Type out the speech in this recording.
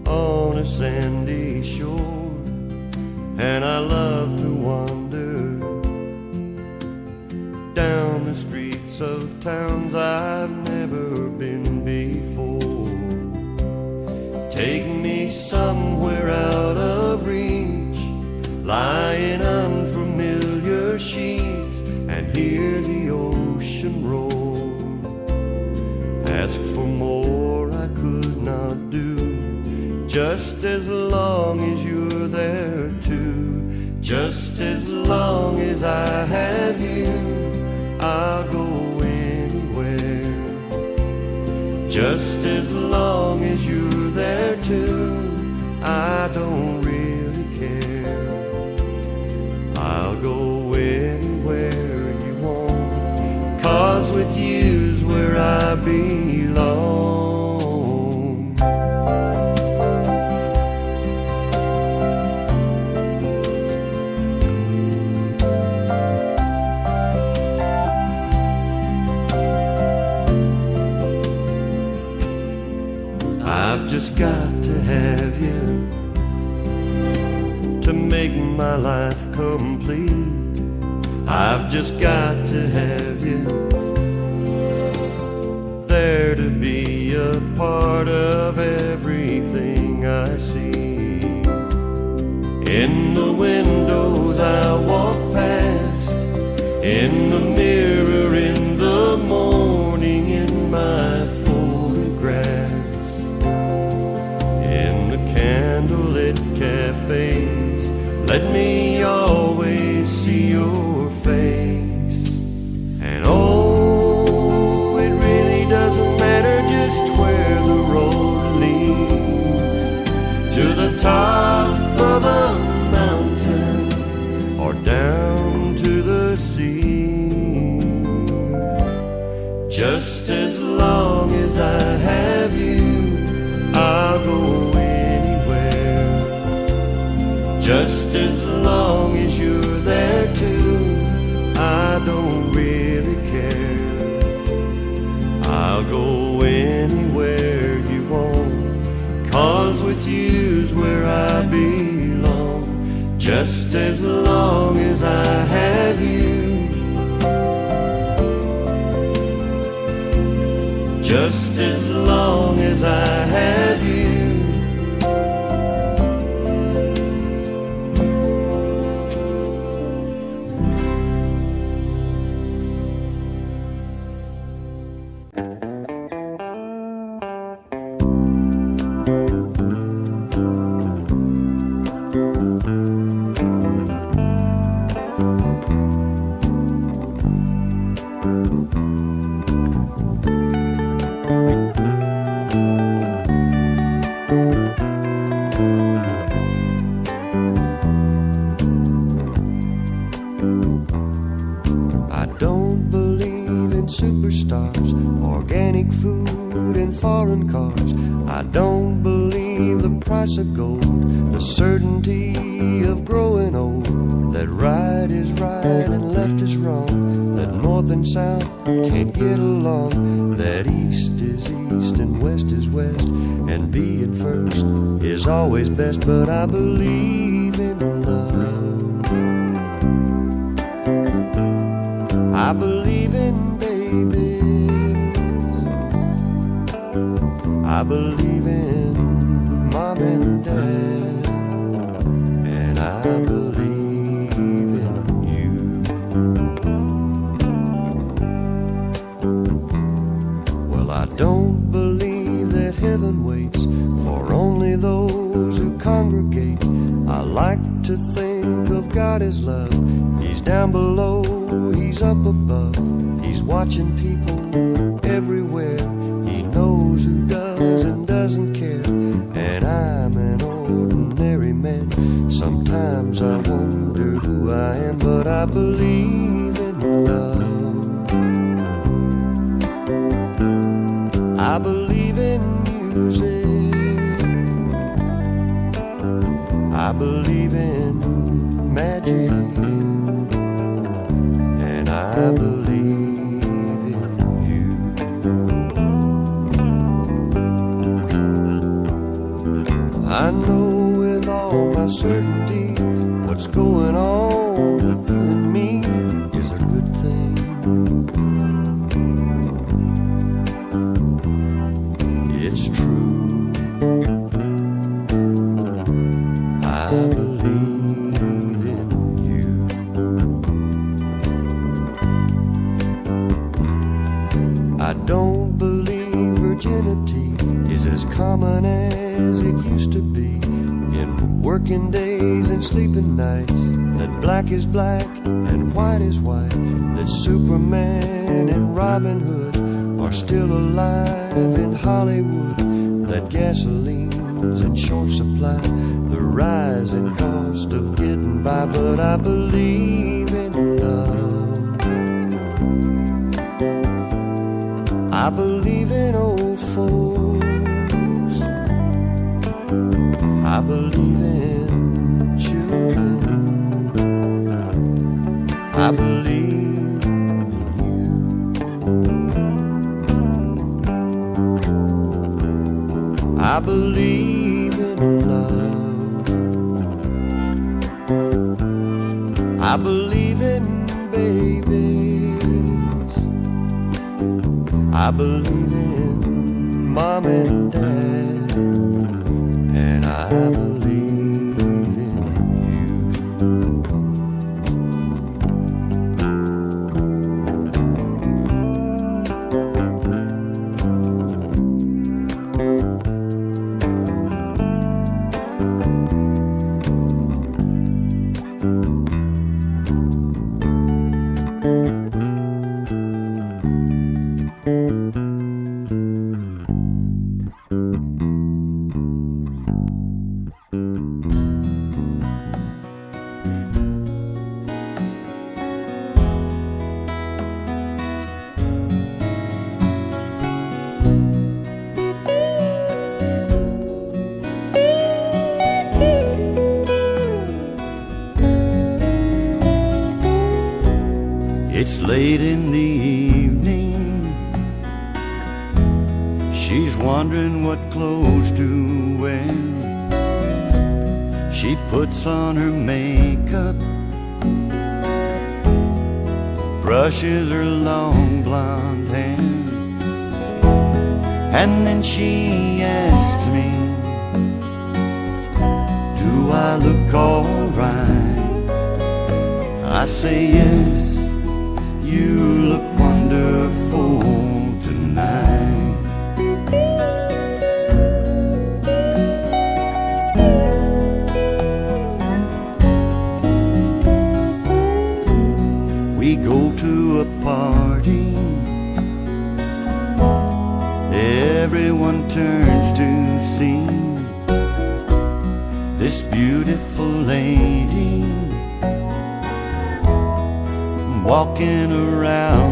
on a sandy shore, and I love to wander down the streets of towns I've never been before. Take me somewhere out of reach, lying unfamiliar sheets, and hear the ocean roar. Ask for more I could not do, just as long as you're there too. Just as long as I have you, I'll go anywhere. Just as long as you're there too, I don't really care. I'll go anywhere you want, 'cause with you's where I belong. I've just got to have you to make my life complete. I've just got to have you there to be a part of everything I see. In the windows I walk past, in the mirror in the morning, in my photographs, in the candlelit cafes. Let me always see your face. And oh, it really doesn't matter just where the road leads, to the top of a mountain or down to the sea. Just as long as I have you, I'll go anywhere. Just as long as you're there too, I don't really care. I'll go anywhere you want, 'cause with you's where I belong. Just as long as I have you, just as long as I have you. I don't believe in superstars, organic food and foreign cars. I don't believe the price of gold, the certainty of growing old, that right is right and left is wrong, that north and south can't get along, that east is east and west is west, and being first is always best. But I believe in love. I believe in babies. I believe in mom and dad. And I believe in you. Well, I don't believe that heaven waits for only those who congregate. I like to think of God as love. He's down below, He's up above. He's watching people everywhere. He knows who does and doesn't care. And I'm an ordinary man. Sometimes I wonder who I am, but I believe in love. I believe in music. I believe in magic. I believe in you. I know with all my certainty what's going on with you and me is a good thing. It's true. I believe in you. I don't believe virginity is as common as it used to be. In working days and sleeping nights, that black is black and white is white, that Superman and Robin Hood are still alive in Hollywood, that gasoline's in short supply, the rising cost of getting by. But I believe in love. I believe in old folks. I believe in children. I believe in you. I believe in love. I believe in babies. I believe in mom and dad. And I believe in you. It's late in the evening. She's wondering what clothes to wear. She puts on her makeup, brushes her long blonde hair, and then she asks me, do I look alright? I say yes. You look wonderful tonight. We go to a party. Everyone turns to see this beautiful lady walking around